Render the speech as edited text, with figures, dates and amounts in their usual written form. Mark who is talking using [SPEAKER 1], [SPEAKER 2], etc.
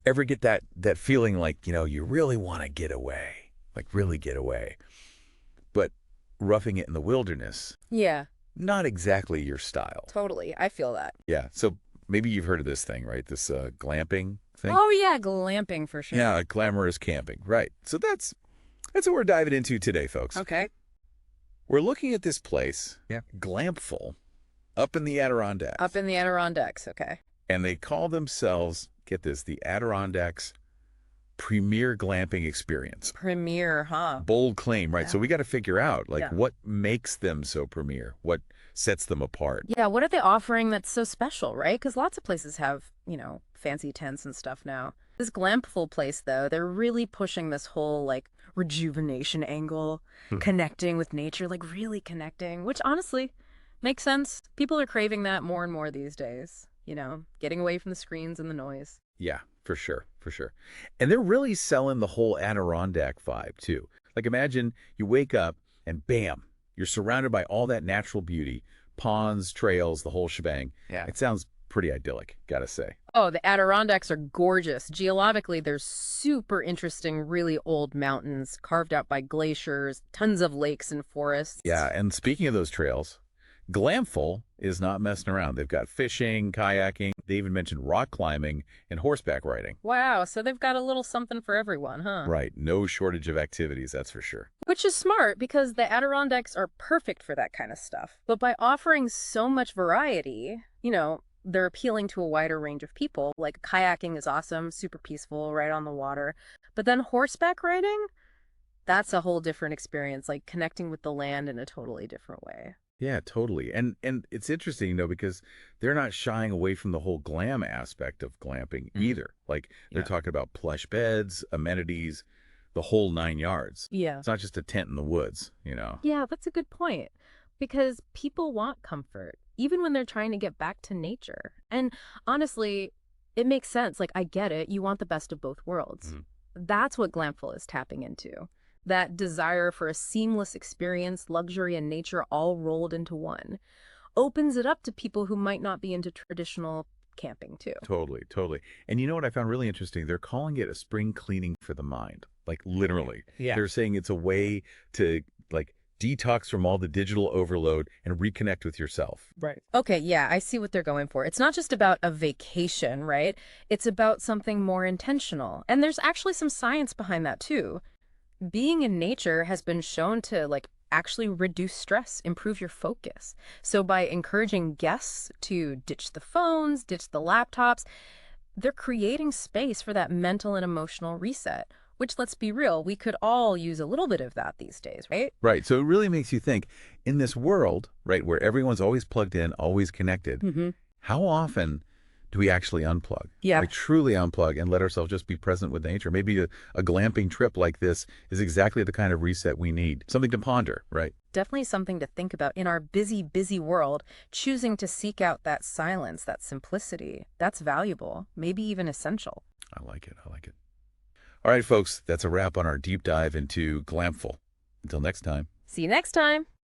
[SPEAKER 1] Ever get that feeling like, you really want to get away, like really get away, but roughing it in the wilderness,
[SPEAKER 2] Yeah,
[SPEAKER 1] not exactly your style.
[SPEAKER 2] totally. I feel that.
[SPEAKER 1] Yeah, so maybe you've heard of this thing, right? This glamping thing?
[SPEAKER 2] Oh, yeah, glamping for sure.
[SPEAKER 1] Yeah, glamorous camping, right. So that's what we're diving into today, folks.
[SPEAKER 2] Okay.
[SPEAKER 1] We're looking at this place, yeah, Glampful, up in the
[SPEAKER 2] Up
[SPEAKER 1] Adirondacks.
[SPEAKER 2] in the Adirondacks. Okay.
[SPEAKER 1] And they call themselves, get this, the Adirondacks Premier Glamping Experience.
[SPEAKER 2] Premier, huh?
[SPEAKER 1] Bold claim, right?
[SPEAKER 2] Yeah.
[SPEAKER 1] So we got to figure out, like,
[SPEAKER 2] Yeah.
[SPEAKER 1] what makes them so premier? What sets them apart?
[SPEAKER 2] Yeah, what are they offering that's so special, right? Because lots of places have, fancy tents and stuff now. This Glampful place, though, they're really pushing this whole, like, rejuvenation angle, connecting with nature, like, really connecting, which honestly makes sense. People are craving that more and more these days, getting away from the screens and the noise.
[SPEAKER 1] Yeah, for sure, for sure. And they're really selling the whole Adirondack vibe, too. Like, imagine you wake up and bam, you're surrounded by all that natural beauty, ponds, trails, the whole shebang.
[SPEAKER 2] Yeah.
[SPEAKER 1] It sounds pretty idyllic, gotta say.
[SPEAKER 2] Oh, the Adirondacks are gorgeous. Geologically, there's super interesting, really old mountains carved out by glaciers, tons of lakes and forests.
[SPEAKER 1] Yeah, and speaking of those trails, Glampful is not messing around. They've got fishing, kayaking, they even mentioned rock climbing and horseback riding.
[SPEAKER 2] Wow, so they've got a little something for everyone, huh?
[SPEAKER 1] Right, no shortage of activities, that's for sure.
[SPEAKER 2] Which is smart because the Adirondacks are perfect for that kind of stuff. But by offering so much variety, they're appealing to a wider range of people. Like kayaking is awesome, super peaceful, right on the water. But then horseback riding, that's a whole different experience, like connecting with the land in a totally different way.
[SPEAKER 1] Yeah, totally. And it's interesting, because they're not shying away from the whole glam aspect of glamping either. Like, they're talking about plush beds, amenities, the whole 9 yards.
[SPEAKER 2] Yeah.
[SPEAKER 1] It's not just a tent in the woods.
[SPEAKER 2] Yeah, that's a good point. Because people want comfort, even when they're trying to get back to nature. And honestly, it makes sense. Like, I get it. You want the best of both worlds. That's what Glampful is tapping into. That desire for a seamless experience, luxury, and nature all rolled into one. Opens it up to people who might not be into traditional camping, too.
[SPEAKER 1] Totally, totally. And you know what I found really interesting? They're calling it a spring cleaning for the mind. Like, literally.
[SPEAKER 2] Yeah.
[SPEAKER 1] They're saying it's a way to, like, detox from all the digital overload and reconnect with yourself.
[SPEAKER 2] Right. Okay, yeah, I see what they're going for. It's not just about a vacation, right? It's about something more intentional. And there's actually some science behind that, too. Being in nature has been shown to, like, actually reduce stress, improve your focus. So by encouraging guests to ditch the phones, ditch the laptops, they're creating space for that mental and emotional reset, which, let's be real, we could all use a little bit of that these days, right?
[SPEAKER 1] Right. So it really makes you think, in this world, right, where everyone's always plugged in, always connected, how often do we actually unplug?
[SPEAKER 2] Yeah.
[SPEAKER 1] Like, truly unplug and let ourselves just be present with nature. Maybe a glamping trip like this is exactly the kind of reset we need. Something to ponder, right?
[SPEAKER 2] Definitely something to think about in our busy, busy world. Choosing to seek out that silence, that simplicity, that's valuable, maybe even essential.
[SPEAKER 1] I like it. I like it. All right, folks, that's a wrap on our deep dive into Glampful. Until next time.
[SPEAKER 2] See you next time.